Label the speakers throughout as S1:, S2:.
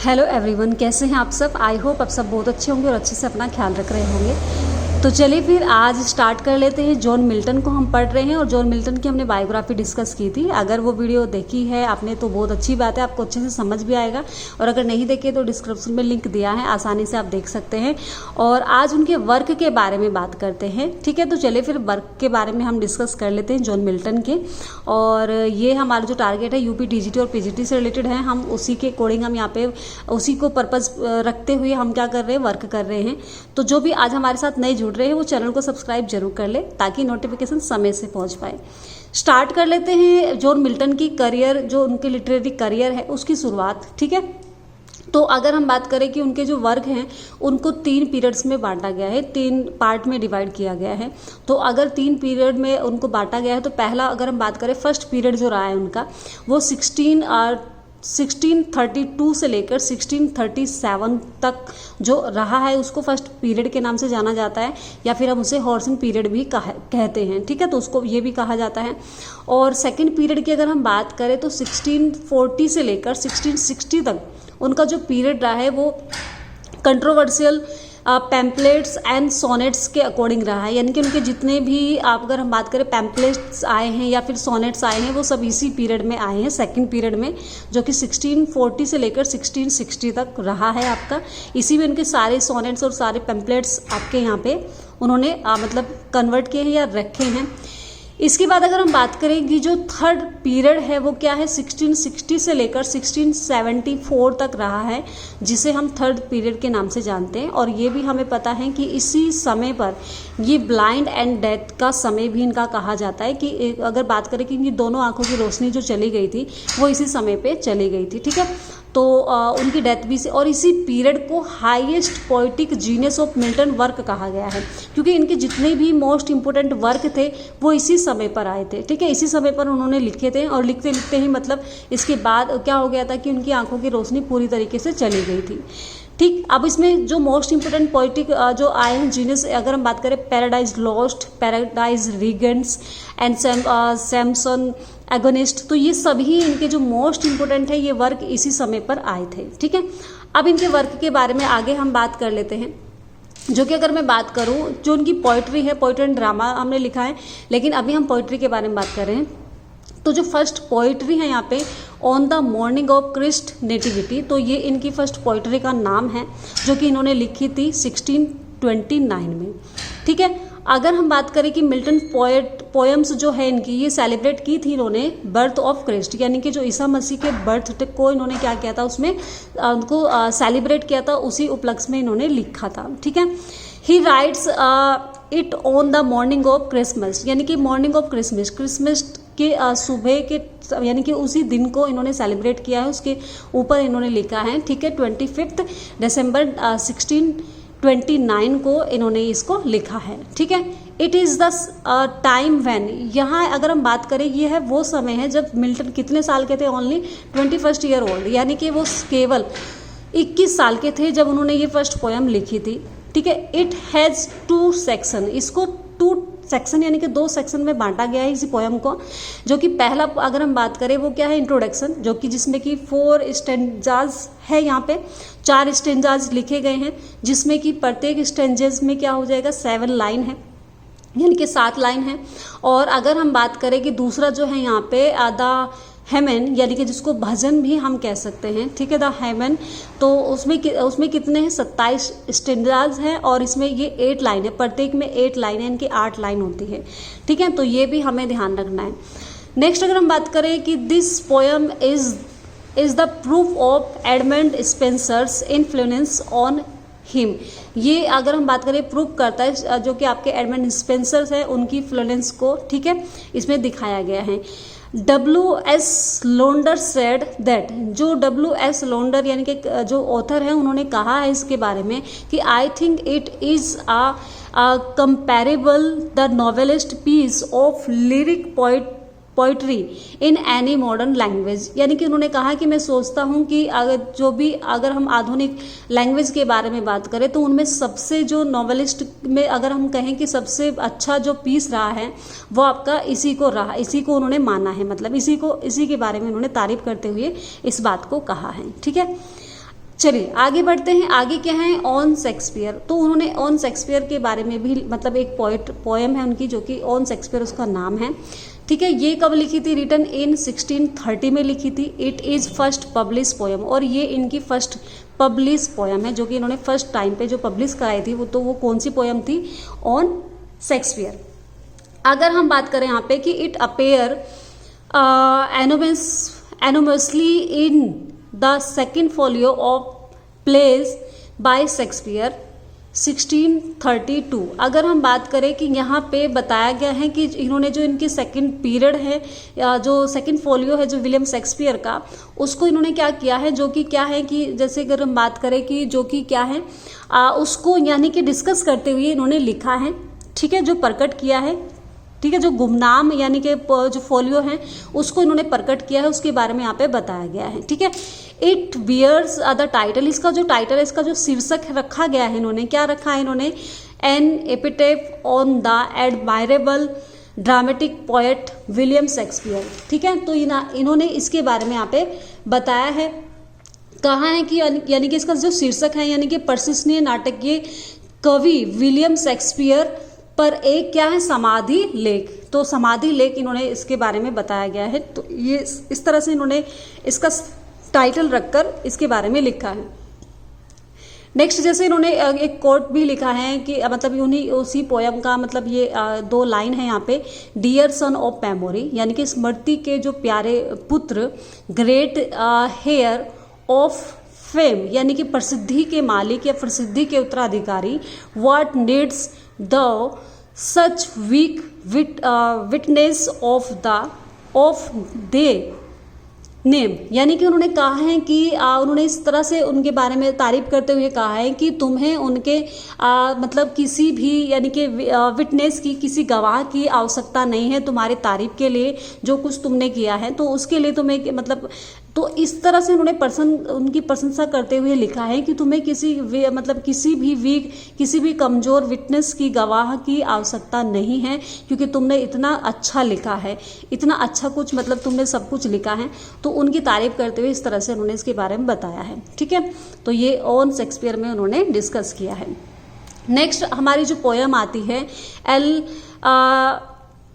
S1: Hello everyone, कैसे हैं आप सब। आई होप आप सब बहुत अच्छे होंगे और अच्छे से अपना ख्याल रख रहे होंगे। तो चलिए फिर आज स्टार्ट कर लेते हैं। जॉन मिल्टन को हम पढ़ रहे हैं और जॉन मिल्टन की हमने बायोग्राफी डिस्कस की थी। अगर वो वीडियो देखी है आपने तो बहुत अच्छी बात है, आपको अच्छे से समझ भी आएगा। और अगर नहीं देखे तो डिस्क्रिप्शन में लिंक दिया है, आसानी से आप देख सकते हैं। और आज उनके वर्क के बारे में बात करते हैं, ठीक है। तो चलिए फिर वर्क के बारे में हम डिस्कस कर लेते हैं जॉन मिल्टन के। और ये हमारा जो टारगेट है यूपी टीजीटी और पीजीटी से रिलेटेड है, हम उसी के अकॉर्डिंग हम यहाँ पे उसी को पर्पज़ रखते हुए हम क्या कर रहे हैं, वर्क कर रहे हैं। तो जो भी आज हमारे साथ नए जुड़ रहे हैं वो चैनल को सब्सक्राइब जरूर कर ले ताकि नोटिफिकेशन समय से पहुंच पाए। स्टार्ट कर लेते हैं जॉन मिल्टन की करियर, जो उनके लिटरेरी करियर है उसकी शुरुआत, ठीक है। तो अगर हम बात करें कि उनके जो वर्क हैं उनको 3 पीरियड्स में बांटा गया है, 3 पार्ट में डिवाइड किया गया है। तो अगर 3 पीरियड में उनको बांटा गया है तो पहला अगर हम बात करें फर्स्ट पीरियड जो रहा है उनका, वो 1632 से लेकर 1637 तक जो रहा है उसको फर्स्ट पीरियड के नाम से जाना जाता है, या फिर हम उसे हॉर्सिंग पीरियड भी कहते हैं, ठीक है। तो उसको ये भी कहा जाता है। और सेकंड पीरियड की अगर हम बात करें तो 1640 से लेकर 1660 तक उनका जो पीरियड रहा है वो कंट्रोवर्शियल पैम्पलेट्स एंड सोनेट्स के अकॉर्डिंग रहा है। यानी कि उनके जितने भी आप अगर हम बात करें पैम्पलेट्स आए हैं या फिर सोनेट्स आए हैं वो सब इसी पीरियड में आए हैं, सेकंड पीरियड में, जो कि 1640 से लेकर 1660 तक रहा है आपका। इसी में उनके सारे सोनेट्स और सारे पैम्पलेट्स आपके यहाँ पे उन्होंने मतलब कन्वर्ट किए हैं या रखे हैं। इसके बाद अगर हम बात करें कि जो थर्ड पीरियड है वो क्या है, 1660 से लेकर 1674 तक रहा है, जिसे हम थर्ड पीरियड के नाम से जानते हैं। और ये भी हमें पता है कि इसी समय पर ये ब्लाइंड एंड डेथ का समय भी इनका कहा जाता है। कि अगर बात करें कि इनकी दोनों आंखों की रोशनी जो चली गई थी वो इसी समय पे चली गई थी, ठीक है। तो उनकी डेथ भी से, और इसी पीरियड को highest poetic genius of Milton work कहा गया है, क्योंकि इनके जितने भी मोस्ट इंपोर्टेंट वर्क थे वो इसी समय पर आए थे, ठीक है। इसी समय पर उन्होंने लिखे थे और लिखते लिखते ही मतलब इसके बाद क्या हो गया था कि उनकी आंखों की रोशनी पूरी तरीके से चली गई थी, ठीक। अब इसमें जो मोस्ट इंपोर्टेंट पोइटिक जो आए हैं जीनियस, अगर हम बात करें Paradise Lost, Paradise Regained and Samson Agonistes, तो ये सभी इनके जो मोस्ट इंपोर्टेंट है ये वर्क इसी समय पर आए थे, ठीक है। अब इनके वर्क के बारे में आगे हम बात कर लेते हैं, जो कि अगर मैं बात करूं जो उनकी पोइट्री है, पोइट्री एंड ड्रामा हमने लिखा है, लेकिन अभी हम पोइट्री के बारे में बात कर रहे हैं। तो जो फर्स्ट पोइट्री है यहाँ पे on the morning of Christ nativity, तो ये इनकी फर्स्ट पोइट्री का नाम है, जो कि इन्होंने लिखी थी 1629 में, ठीक है। अगर हम बात करें कि मिल्टन पोएम्स जो है इनकी, ये सेलिब्रेट की थी इन्होंने बर्थ ऑफ क्रिस्ट, यानी कि जो ईसा मसीह के बर्थ को इन्होंने क्या किया था, उसमें उनको सेलिब्रेट किया था, उसी उपलक्ष्य में इन्होंने लिखा था, ठीक है। ही rights it on the morning of Christmas, यानी कि मॉर्निंग ऑफ क्रिसमस, क्रिसमस के सुबह के, यानी कि उसी दिन को इन्होंने सेलिब्रेट किया है, उसके ऊपर इन्होंने लिखा है, ठीक है। 25 दिसंबर 1629 को इन्होंने इसको लिखा है, ठीक है। It is the time when, यहाँ अगर हम बात करें ये है वो समय है जब मिल्टन कितने साल के थे, ओनली 21 ईयर ओल्ड, यानी कि वो केवल 21 साल के थे जब उन्होंने ये फर्स्ट पोएम लिखी थी, ठीक है। इट हैज़ 2 सेक्शन, इसको 2 सेक्शन यानी कि 2 सेक्शन में बांटा गया है इसी पोएम को, जो कि पहला अगर हम बात करें वो क्या है, इंट्रोडक्शन, जो कि जिसमें कि 4 स्टेंजाज है, यहाँ पे 4 स्टेंजाज लिखे गए हैं, जिसमें कि प्रत्येक स्टेंजेस में क्या हो जाएगा, 7 लाइन है, यानी कि 7 लाइन है। और अगर हम बात करें कि दूसरा जो है यहाँ पे द हेमन, यानी कि जिसको भजन भी हम कह सकते हैं, ठीक है, द हेमन, तो उसमें कितने हैं, 27 स्टेंजाज हैं, और इसमें ये 8 लाइन है, प्रत्येक में 8 लाइन है, इनकी 8 लाइन होती है, ठीक है। तो ये भी हमें ध्यान रखना है। नेक्स्ट अगर हम बात करें कि this poem is the proof of Edmund Spencer's influence on him, ये अगर हम बात करें प्रूफ करता है जो कि आपके एडमंड स्पेंसर्स है उनकी इन्फ्लुएंस को, ठीक है, इसमें दिखाया गया है। W.S. लोंडर सेड दैट, जो W.S. लोंडर यानी कि जो ऑथर है उन्होंने कहा है इसके बारे में कि I think it is comparable the novelist piece of lyric poetry in any modern language, यानी कि उन्होंने कहा कि मैं सोचता हूँ कि अगर हम आधुनिक लैंग्वेज के बारे में बात करें तो उनमें सबसे जो नॉवेलिस्ट में अगर हम कहें कि सबसे अच्छा जो पीस रहा है वो आपका इसी को उन्होंने माना है, मतलब इसी के बारे में उन्होंने तारीफ करते हुए इस बात को कहा है, ठीक है। चलिए आगे बढ़ते हैं। आगे क्या है, ऑन शेक्सपियर। तो उन्होंने ऑन शेक्सपियर के बारे में भी मतलब एक पोएम है उनकी जो कि ऑन शेक्सपियर उसका नाम है, ठीक है। ये कब लिखी थी, रिटन इन 1630 में लिखी थी। It is first publish poem, और ये इनकी फर्स्ट पब्लिश पोएम है जो कि इन्होंने फर्स्ट टाइम पे जो पब्लिश कराई थी वो कौन सी पोएम थी, ऑन शेक्सपियर। अगर हम बात करें यहाँ पे कि it appear anonymously in the second folio of plays by Shakespeare 1632। अगर हम बात करें कि यहाँ पे बताया गया है कि इन्होंने जो इनकी सेकंड पीरियड है या जो सेकंड फोलियो है जो विलियम शेक्सपियर का, उसको इन्होंने क्या किया है, जो कि क्या है कि जैसे अगर हम बात करें कि जो कि क्या है उसको यानी कि डिस्कस करते हुए इन्होंने लिखा है, ठीक है, जो प्रकट किया है, ठीक है, जो गुमनाम यानी कि जो फोलियो है उसको इन्होंने प्रकट किया है, उसके बारे में यहाँ पे बताया गया है, ठीक है। इट बियर्स द टाइटल, इसका जो टाइटल है, इसका जो शीर्षक रखा गया है, इन्होंने क्या रखा है, इन्होंने an epitaph on the admirable dramatic poet William Shakespeare, ठीक है। तो इन्होंने इसके बारे में यहाँ पे बताया है, कहा है कि यानी कि इसका जो शीर्षक है यानी कि प्रशंसनीय नाटकीय कवि विलियम शेक्सपियर पर एक क्या है, समाधि लेख। तो समाधि लेख इन्होंने इसके बारे में बताया गया है। तो ये इस तरह से इन्होंने इसका टाइटल रखकर इसके बारे में लिखा है। नेक्स्ट जैसे इन्होंने एक कोट भी लिखा है कि मतलब उन्हीं उसी पोयम का मतलब ये 2 लाइन है यहाँ पे, डियर सन ऑफ मेमोरी, यानी कि स्मृति के जो प्यारे पुत्र, ग्रेट हेयर ऑफ फेम, यानी कि प्रसिद्धि के मालिक या प्रसिद्धि के उत्तराधिकारी, what needs the such weak witness of they name, यानी कि उन्होंने कहा है कि उन्होंने इस तरह से उनके बारे में तारीफ करते हुए कहा है कि तुम्हें उनके मतलब किसी भी यानी कि विटनेस की, किसी गवाह की आवश्यकता नहीं है तुम्हारी तारीफ के लिए, जो कुछ तुमने किया है तो उसके लिए तुम्हें मतलब, तो इस तरह से उन्होंने उनकी प्रशंसा करते हुए लिखा है कि तुम्हें मतलब किसी भी वीक, किसी भी कमजोर विटनेस की, गवाह की आवश्यकता नहीं है, क्योंकि तुमने इतना अच्छा लिखा है, इतना अच्छा कुछ मतलब तुमने सब कुछ लिखा है। तो उनकी तारीफ करते हुए इस तरह से उन्होंने इसके बारे में बताया है, ठीक है। तो ये ऑन शेक्सपियर में उन्होंने डिस्कस किया है। नेक्स्ट हमारी जो पोयम आती है एल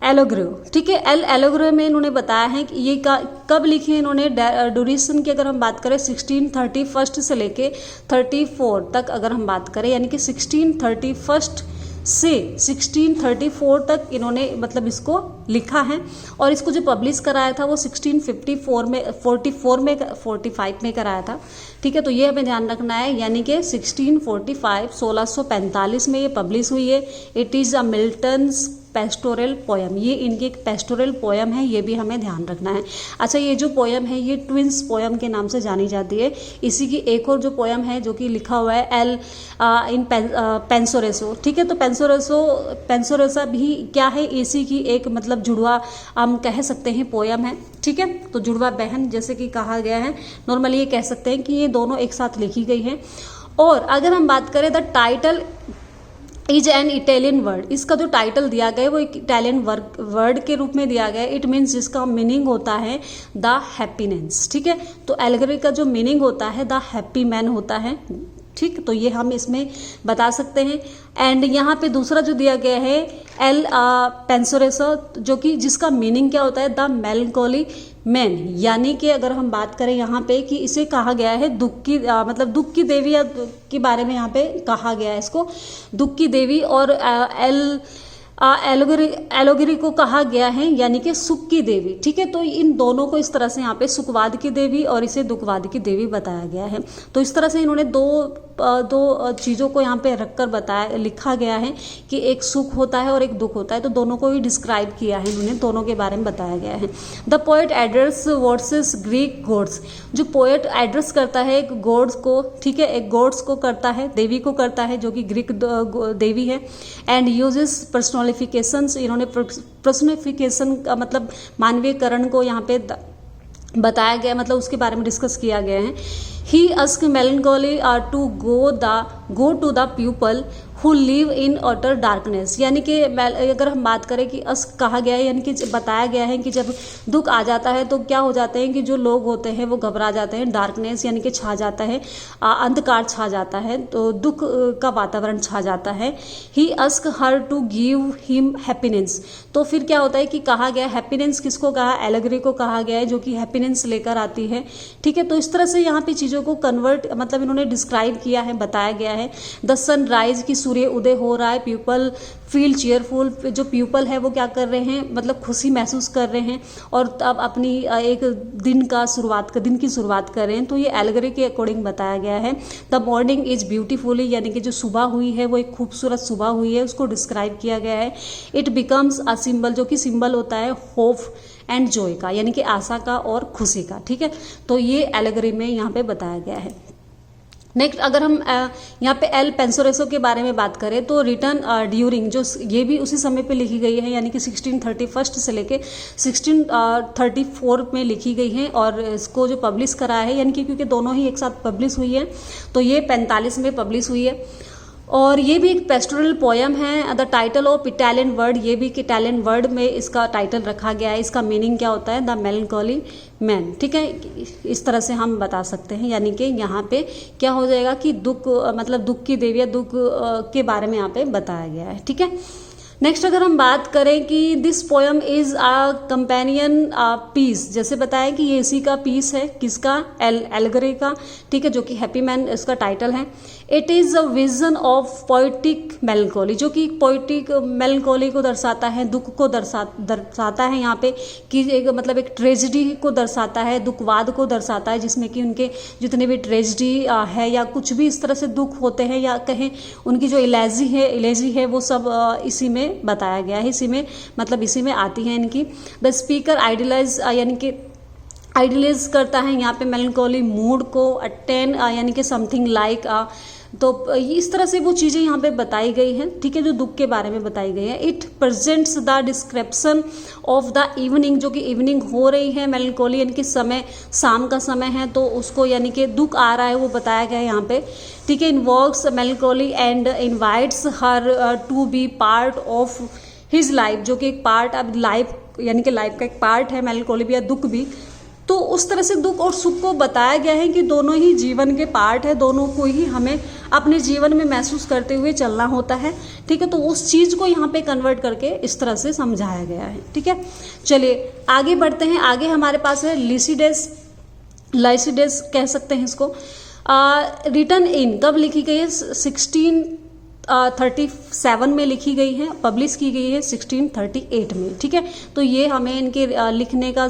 S1: एलोग्रो, ठीक है। एल एलोग्रो में इन्होंने बताया है कि ये कब लिखी है इन्होंने, ड्यूरेशन की अगर हम बात करें 1631 से लेके 34 तक अगर हम बात करें, यानी कि 1631 से 1634 तक इन्होंने मतलब इसको लिखा है, और इसको जो पब्लिश कराया था वो 1654 में 45 में कराया था, ठीक है। तो ये हमें ध्यान रखना है, यानी कि 1645 में ये पब्लिश हुई है। It is a Milton's pastoral poem, ये इनकी एक पेस्टोरल पोयम है, ये भी हमें ध्यान रखना है। अच्छा, ये जो पोयम है ये ट्विंस पोयम के नाम से जानी जाती है। इसी की एक और जो पोयम है जो कि लिखा हुआ है एल इन पेंसोरेसो, ठीक है। तो पेंसोरेसा भी क्या है, इसी की एक मतलब जुड़वा हम कह सकते हैं पोयम है, ठीक है। तो जुड़वा बहन जैसे कि कहा गया है, नॉर्मली ये कह सकते हैं कि ये दोनों एक साथ लिखी गई हैं। और अगर हम बात करें the title is an Italian word, इसका जो टाइटल दिया गया है वो एक इटालियन वर्ड के रूप में दिया गया है। इट मीन्स जिसका मीनिंग होता है द हैप्पीनेस, ठीक है। तो एल्गरी का जो मीनिंग होता है द हैप्पी मैन होता है, ठीक। तो ये हम इसमें बता सकते हैं। एंड यहाँ पे दूसरा जो दिया गया है एल पेंसोरेसो, जो कि जिसका मीनिंग क्या होता है द मेलंकोली मैन, यानी कि अगर हम बात करें यहाँ पे कि इसे कहा गया है दुख की मतलब दुख की देवी या के बारे में यहाँ पे कहा गया है, इसको दुख की देवी, और एलोगिरी को कहा गया है यानी कि सुख की देवी, ठीक है। तो इन दोनों को इस तरह से यहाँ पे सुखवाद की देवी और इसे दुखवाद की देवी बताया गया है। तो इस तरह से इन्होंने दो चीज़ों को यहाँ पे रखकर लिखा गया है कि एक सुख होता है और एक दुख होता है, तो दोनों को ही डिस्क्राइब किया है इन्होंने, दोनों के बारे में बताया गया है। The poet address versus Greek gods, जो पोएट एड्रेस करता है एक गॉड्स को, ठीक है, एक गॉड्स को करता है, देवी को करता है जो कि ग्रीक देवी है। एंड यूजेस पर्सनलिफिकेशंस, इन्होंने पर्सनिफिकेशन का मतलब मानवीयकरण को यहाँ पे बताया गया, मतलब उसके बारे में डिस्कस किया गया है। He ask melancholy to go the go to the people who live in utter darkness. यानी कि अगर हम बात करें कि अस्क कहा गया है, यानी कि बताया गया है कि जब दुख आ जाता है तो क्या हो जाते हैं कि जो लोग होते हैं वो घबरा जाते हैं, डार्कनेस यानी कि छा जाता है, अंधकार छा जाता है, तो दुख का वातावरण छा जाता है। He ask her to give him happiness. तो फिर क्या होता है कि कहा गया हैप्पीनेस किसको कहा, एलेगरी को कहा गया है, जो कि हैप्पीनेस लेकर आती है। ठीक है, तो इस तरह से यहाँ पे चीज़ों को कन्वर्ट मतलब इन्होंने डिस्क्राइब किया है, बताया गया है। द सन राइज की सूर्य उदय हो रहा है, पीपल फील चेयरफुल, जो पीपल है वो क्या कर रहे हैं, मतलब खुशी महसूस कर रहे हैं और अब अपनी एक दिन की शुरुआत कर रहे हैं। तो ये एल्गरी के अकॉर्डिंग बताया गया है। द मॉर्निंग इज ब्यूटीफुली, यानी कि जो सुबह हुई है वो एक खूबसूरत सुबह हुई है, उसको डिस्क्राइब किया गया है। इट बिकम्स अ सिंबल, जो कि सिंबल होता है होप एंड जॉय का, यानी कि आशा का और खुशी का। ठीक है, तो ये एल्गरी में यहाँ पे बताया गया है। नेक्स्ट अगर हम यहाँ पे एल पेंसोरेसो के बारे में बात करें तो रिटर्न ड्यूरिंग, जो ये भी उसी समय पे लिखी गई है, यानी कि 1631 से लेके 1634 में लिखी गई है। और इसको जो पब्लिश करा है, यानी कि क्योंकि दोनों ही एक साथ पब्लिश हुई है, तो ये 45 में पब्लिश हुई है। और ये भी एक पेस्टोरल पोयम है। The title of Italian word, ये भी इटालियन वर्ड में इसका टाइटल रखा गया है। इसका मीनिंग क्या होता है, द मेलनकॉली मैन। ठीक है, इस तरह से हम बता सकते हैं। यानी कि यहाँ पे क्या हो जाएगा कि दुख, मतलब दुख की देवी या दुख के बारे में यहाँ पे बताया गया है। ठीक है, नेक्स्ट अगर हम बात करें कि this poem is a companion piece, जैसे बताया कि ये इसी का पीस है, किसका, एल्गरी का। ठीक है, जो कि हैप्पी मैन इसका टाइटल है। It is a vision of poetic melancholy, जो कि पोइटिक मेलनकोली को दर्शाता है, दुख को दर्शाता है यहाँ पे, कि एक मतलब एक ट्रेजिडी को दर्शाता है, दुखवाद को दर्शाता है, जिसमें कि उनके जितने भी ट्रेजिडी है या कुछ भी इस तरह से दुख होते हैं, या कहें उनकी जो इलेजी है वो सब इसी में बताया गया है, इसी में मतलब इसी में आती है इनकी। द स्पीकर आइडियलाइज, यानी कि आइडियलाइज करता है यहाँ पे मेलनकोली मूड को, अटेन यानी कि समथिंग लाइक, तो इस तरह से वो चीज़ें यहाँ पे बताई गई हैं। ठीक है, जो दुख के बारे में बताई गई है। It presents the description of the evening, जो कि इवनिंग हो रही है, मेलनकोली यानी कि समय, शाम का समय है, तो उसको यानी कि दुख आ रहा है वो बताया गया है यहाँ पे। ठीक है, involves melancholy and invites her to be part of his life, जो कि एक पार्ट, अब लाइफ यानी कि लाइफ का एक पार्ट है मेलनकोली भी या दुख भी। तो उस तरह से दुख और सुख को बताया गया है कि दोनों ही जीवन के पार्ट है, दोनों को ही हमें अपने जीवन में महसूस करते हुए चलना होता है। ठीक है, तो उस चीज़ को यहाँ पे कन्वर्ट करके इस तरह से समझाया गया है। ठीक है, चलिए आगे बढ़ते हैं। आगे हमारे पास है लाइसिडेस कह सकते हैं इसको। रिटन इन कब लिखी गई है, 1637 में लिखी गई है, पब्लिश की गई है 1638 में। ठीक है, तो ये हमें इनके लिखने का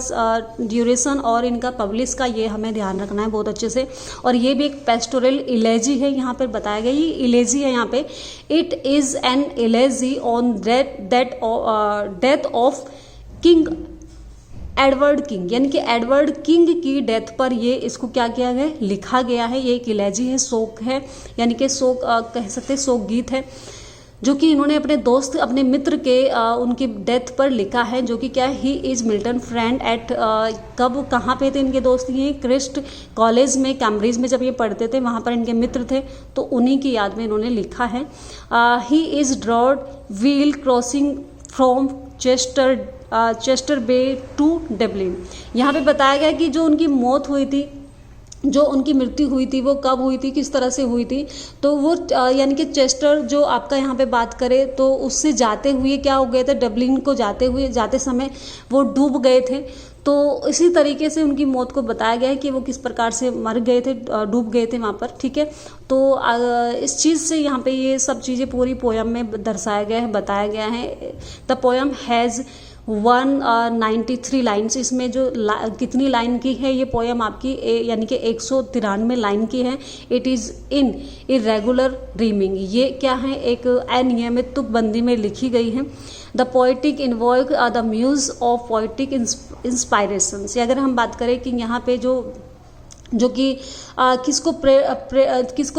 S1: ड्यूरेशन और इनका पब्लिश का ये हमें ध्यान रखना है बहुत अच्छे से। और ये भी एक पेस्टोरल इलेजी है, यहाँ पर बताया गया, ये इलेजी है यहाँ पे। It is an इलेजी on death of king Edward king, यानी कि एडवर्ड किंग की डेथ पर ये इसको क्या किया गया, लिखा गया है। ये एक इलेजी है, शोक है, यानी कि शोक कह सकते हैं, शोक गीत है, जो कि इन्होंने अपने दोस्त, अपने मित्र के उनकी डेथ पर लिखा है, जो कि क्या है, he is Milton friend at, कब कहाँ पे थे इनके दोस्त, ये क्रिस्ट कॉलेज में, कैम्ब्रिज में जब ये पढ़ते थे वहाँ पर इनके मित्र थे, तो उन्हीं की याद में इन्होंने लिखा है। He is drowned while crossing from Chester Bay to Dublin. यहाँ पे बताया गया कि जो उनकी मौत हुई थी, जो उनकी मृत्यु हुई थी, वो कब हुई थी, किस तरह से हुई थी, तो वो यानी कि चेस्टर जो आपका यहाँ पे बात करें तो उससे जाते हुए क्या हो गए थे, डब्लिन को जाते समय वो डूब गए थे। तो इसी तरीके से उनकी मौत को बताया गया है कि वो किस प्रकार से मर गए थे, डूब गए थे वहाँ पर। ठीक है, तो इस चीज़ से यहाँ पे ये सब चीज़ें पूरी पोयम में दर्शाया गया है, बताया गया है। The poem has 193 lines. इसमें जो कितनी लाइन की है ये पोयम आपकी, यानी कि 193 लाइन की है। It is in irregular reaming, ये क्या है, एक अनियमित तुकबंदी में लिखी गई है। The poetic involve the muse of poetic inspirations. अगर हम बात करें कि यहाँ पे जो कि किसको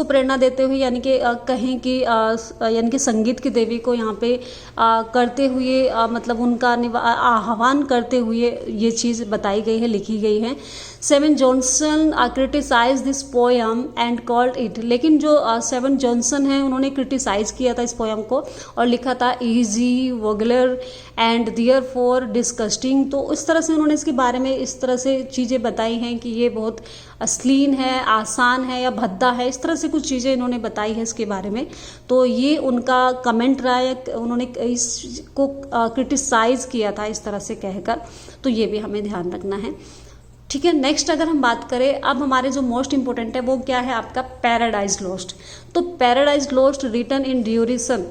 S1: प्रेरणा देते हुए, यानी कि कहें कि यानी कि संगीत की देवी को यहाँ पे करते हुए, मतलब उनका आह्वान करते हुए ये चीज़ बताई गई है, लिखी गई है। Samuel Johnson criticise this poem and called it, लेकिन जो सेवन जॉनसन हैं उन्होंने क्रिटिसाइज किया था इस पोयम को और लिखा था इजी, वगलर एंड देयरफॉर डिस्गस्टिंग। तो इस तरह से उन्होंने इसके बारे में इस तरह से चीज़ें बताई हैं कि ये बहुत अश्लील है, आसान है या भद्दा है, इस तरह से कुछ चीज़ें इन्होंने बताई है इसके बारे में। तो ये उनका कमेंट रहा है, उन्होंने इसको क्रिटिसाइज किया था इस तरह से कहकर, तो ये भी हमें ध्यान रखना है। ठीक है, नेक्स्ट अगर हम बात करें, अब हमारे जो मोस्ट इंपॉर्टेंट है वो क्या है आपका पैराडाइज लॉस्ट। तो paradise lost written in duration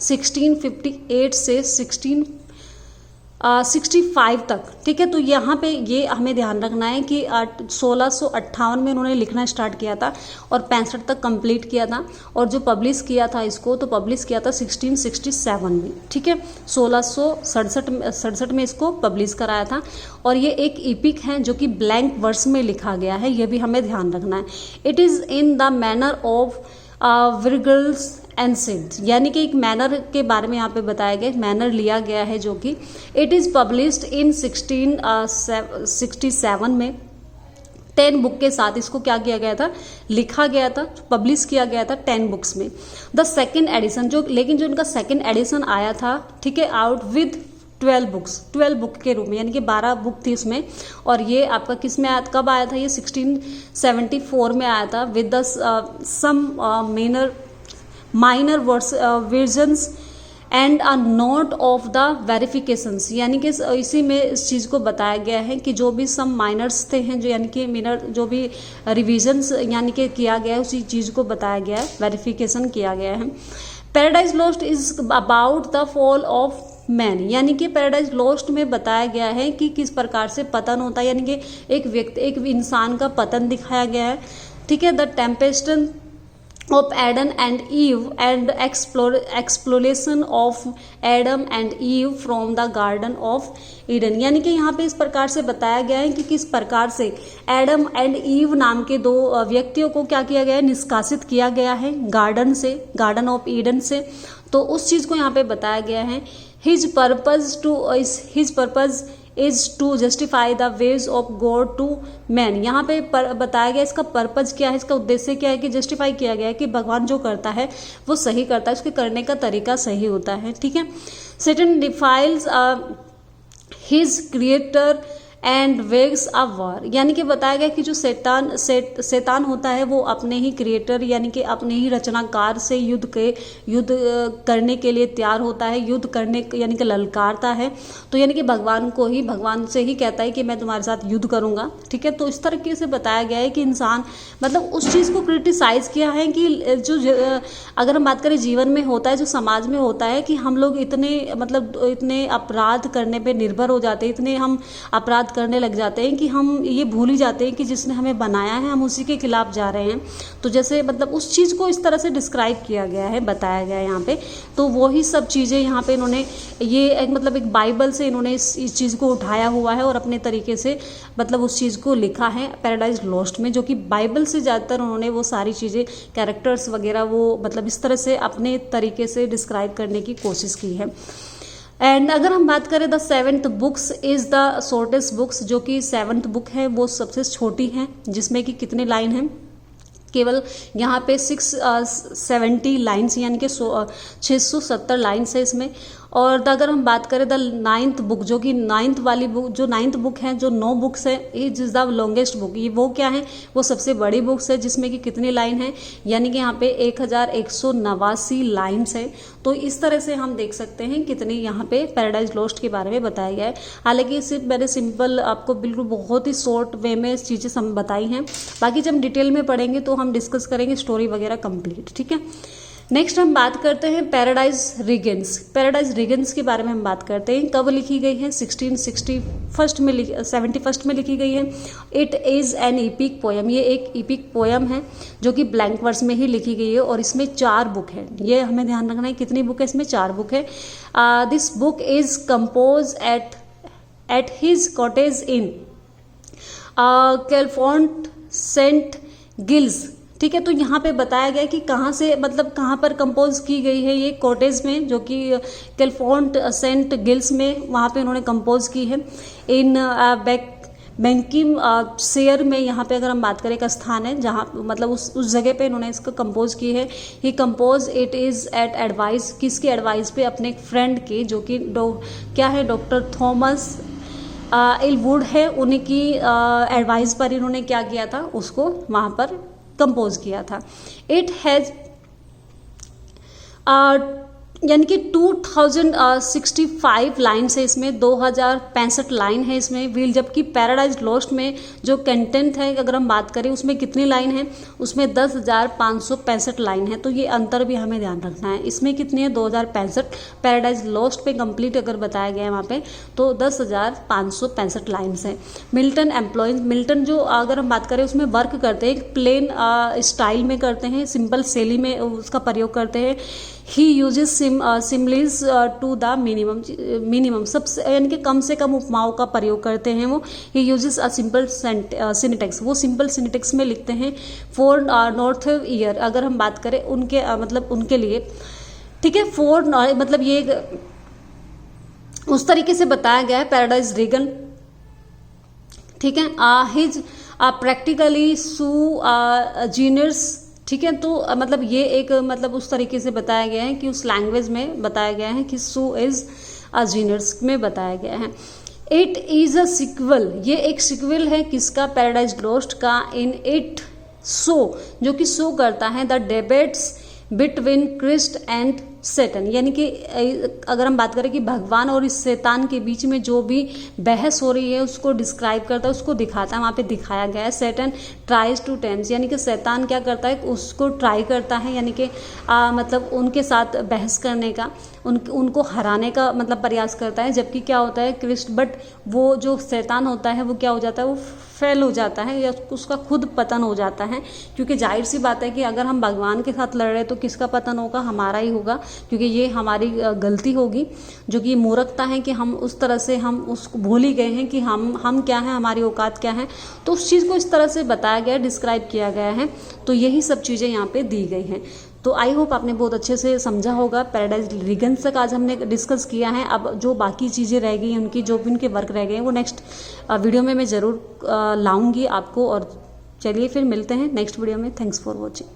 S1: 1658 से 1665 तक। ठीक है, तो यहाँ पे ये हमें ध्यान रखना है कि 1658 में उन्होंने लिखना स्टार्ट किया था और 65 तक कंप्लीट किया था, और जो पब्लिश किया था इसको तो पब्लिश किया था 1667 में। ठीक है, 1667 में इसको पब्लिश कराया था, और ये एक इपिक है जो कि ब्लैंक वर्स में लिखा गया है, ये भी हमें ध्यान रखना है। It is in the manner of Virgil's ancient, यानी कि एक मैनर के बारे में यहाँ पे बताया गया, मैनर लिया गया है जो कि इट इज़ पब्लिश्ड इन 1667 में 10 बुक के साथ इसको क्या किया गया था, लिखा गया था, पब्लिश किया गया था 10 बुक्स में। द सेकेंड एडिशन लेकिन जो इनका सेकेंड एडिशन आया था, ठीक है, आउट विद 12 बुक्स, 12 बुक के रूप में, यानी कि 12 बुक थी उसमें, और ये आपका किस में आया, कब आया था, ये 1674 में आया था with the some minor versions and a note of the verifications, यानी कि इसी में इस चीज़ को बताया गया है कि जो भी सम माइनर्स थे हैं, जो यानी कि मिनर जो भी रिविजन्स यानी कि किया गया है उसी चीज़ को बताया गया है, वेरिफिकेशन किया गया है। Paradise lost is about the fall of man, यानी कि पैराडाइज लॉस्ट में बताया गया है कि किस प्रकार से पतन होता है, यानी कि एक व्यक्ति, एक इंसान का पतन दिखाया गया है। ठीक है, the temptation of Adam and Eve and exploration of Adam and Eve from the garden of Eden, यानी कि यहाँ पे इस प्रकार से बताया गया है कि किस प्रकार से एडम एंड ईव नाम के दो व्यक्तियों को क्या किया गया है, निष्कासित किया गया है गार्डन से, गार्डन ऑफ ईडन से। तो उस चीज़ को यहाँ पे बताया गया है। His purpose is to justify the ways of God to man, यहाँ पे बताया गया इसका पर्पज क्या है, इसका उद्देश्य क्या है कि जस्टिफाई किया गया है कि भगवान जो करता है वो सही करता है, उसके करने का तरीका सही होता है। ठीक है, सैटर्न डिफाइल्स हिज क्रिएटर एंड वेग्स अ वार, यानी कि बताया गया कि जो शैतान होता है वो अपने ही क्रिएटर यानी कि अपने ही रचनाकार से युद्ध करने के लिए तैयार होता है, युद्ध करने यानी कि ललकारता है। तो यानी कि भगवान से ही कहता है कि मैं तुम्हारे साथ युद्ध करूंगा। ठीक है, तो इस तरीके से बताया गया है कि इंसान मतलब उस चीज़ को क्रिटिसाइज किया है कि जो अगर हम बात करें जीवन में होता है, जो समाज में होता है कि हम लोग इतने अपराध करने पर निर्भर हो जाते हैं, इतने हम अपराध करने लग जाते हैं कि हम ये भूल ही जाते हैं कि जिसने हमें बनाया है हम उसी के खिलाफ जा रहे हैं। तो जैसे उस चीज़ को इस तरह से डिस्क्राइब किया गया है, बताया गया है यहाँ पे। तो वही सब चीज़ें यहाँ पे इन्होंने ये एक बाइबल से इन्होंने इस चीज़ को उठाया हुआ है और अपने तरीके से उस चीज़ को लिखा है पैराडाइज लॉस्ट में, जो कि बाइबल से ज़्यादातर उन्होंने वो सारी चीज़ें कैरेक्टर्स वगैरह वो इस तरह से अपने तरीके से डिस्क्राइब करने की कोशिश की है। एंड अगर हम बात करें the 7th books is the shortest books, जो कि 7th बुक है वो सबसे छोटी है, जिसमें कि कितने लाइन हैं, केवल यहाँ पे 670 लाइन्स यानी कि 670 लाइन्स है इसमें। और अगर हम बात करें द 9th बुक, जो कि 9th वाली बुक, जो 9th बुक है, जो 9 बुक्स है, इज द लॉन्गेस्ट बुक, ये वो क्या है, वो सबसे बड़ी बुक्स है, जिसमें कि कितनी लाइन है, यानी कि यहाँ पे 1189 लाइन्स है। तो इस तरह से हम देख सकते हैं कितनी यहाँ पे पैराडाइज लॉस्ट के बारे में बताया गया है। हालांकि सिर्फ मैंने सिंपल आपको बिल्कुल बहुत ही शॉर्ट वे में चीज़ें बताई हैं, बाकी जब हम डिटेल में पढ़ेंगे तो हम डिस्कस करेंगे स्टोरी वगैरह कंप्लीट। ठीक है, नेक्स्ट हम बात करते हैं पैराडाइज रिगेंस। पैराडाइज रिगेंस के बारे में हम बात करते हैं। कब लिखी गई है, 1671 में लिखी गई है। It is an EPIC poem, ये एक इपिक पोयम है जो कि ब्लैंक वर्स में ही लिखी गई है और इसमें 4 बुक है। ये हमें ध्यान रखना है कितनी बुक है, इसमें 4 बुक है। This book is compose at his cottage in कैलफोर्ट सेंट गिल्स। ठीक है, तो यहाँ पे बताया गया कि कहाँ से कहाँ पर कंपोज की गई है, ये कॉटेज में, जो कि कैलफोर्ट सेंट गिल्स में, वहाँ पे उन्होंने कंपोज की है। इन बैंकिम शेयर में यहाँ पे अगर हम बात करें एक स्थान है जहाँ मतलब उस जगह पे इन्होंने इसको कंपोज की है। He compose it is at advice, किसकी एडवाइस पे, अपने एक फ्रेंड के जो कि क्या है डॉक्टर थॉमस इलवुड है, उनकी एडवाइस पर इन्होंने क्या किया था, उसको वहाँ पर कंपोज किया था। इट हैज़ यानी कि 2065 लाइन्स है इसमें, 2065 लाइन है इसमें व्हील, जबकि पैराडाइज लॉस्ट में जो कंटेंट है अगर हम बात करें उसमें कितनी लाइन है, उसमें 10,565 लाइन है। तो ये अंतर भी हमें ध्यान रखना है। इसमें कितनी है 2065, पैराडाइज लॉस्ट पे कंप्लीट अगर बताया गया है वहाँ पे तो 10,565 लाइन्स है। मिल्टन एम्प्लॉयज, मिल्टन जो अगर हम बात करें उसमें वर्क करते हैं प्लेन स्टाइल में करते हैं, सिंपल शैली में उसका प्रयोग करते हैं। He uses similes to the minimum सबसे यानी कि कम से कम उपमाओं का प्रयोग करते हैं वो। He uses a simple Sintex, वो सिंपल सिनेटेक्स में लिखते हैं। फॉर नॉर्थ ईयर अगर हम बात करें उनके मतलब उनके लिए, ठीक है, फॉर मतलब ये उस तरीके से बताया गया है पैराडाइज रीगन, ठीक है। हिज प्रैक्टिकली सू जीनियर्स, ठीक है। तो मतलब ये एक मतलब उस तरीके से बताया गया है कि उस लैंग्वेज में बताया गया है कि सू इज अ जीनर्स में बताया गया है। इट इज अ सिक्वल, ये एक सिक्वल है किसका, पैराडाइज लॉस्ट का। इन इट सो, जो कि शो करता है the debates between Christ and Satan, यानी कि अगर हम बात करें कि भगवान और इस शैतान के बीच में जो भी बहस हो रही है उसको डिस्क्राइब करता है, उसको दिखाता है, वहाँ पे दिखाया गया है। सैटन ट्राइज टू टेम्स, यानी कि शैतान क्या करता है, उसको ट्राई करता है, यानी कि मतलब उनके साथ बहस करने का, उनको हराने का मतलब प्रयास करता है। जबकि क्या होता है क्रिस्ट, बट वो जो शैतान होता है वो क्या हो जाता है, वो फेल हो जाता है या उसका खुद पतन हो जाता है। क्योंकि जाहिर सी बात है कि अगर हम भगवान के साथ लड़ रहे हैं तो किसका पतन होगा, हमारा ही होगा, क्योंकि ये हमारी गलती होगी, जो कि मूर्खता है कि हम उस तरह से हम उसको भूल ही गए हैं कि हम क्या हैं, हमारी औकात क्या है। तो उस चीज़ को इस तरह से बताया गया, डिस्क्राइब किया गया है। तो यही सब चीज़ें यहाँ पे दी गई हैं। तो आई होप आपने बहुत अच्छे से समझा होगा। पैराडाइज रीगन तक आज हमने डिस्कस किया है। अब जो बाकी चीज़ें रह गई उनकी जो भी उनके वर्क रह गए हैं वो नेक्स्ट वीडियो में मैं ज़रूर लाऊंगी आपको। और चलिए फिर मिलते हैं नेक्स्ट वीडियो में। Thanks for watching.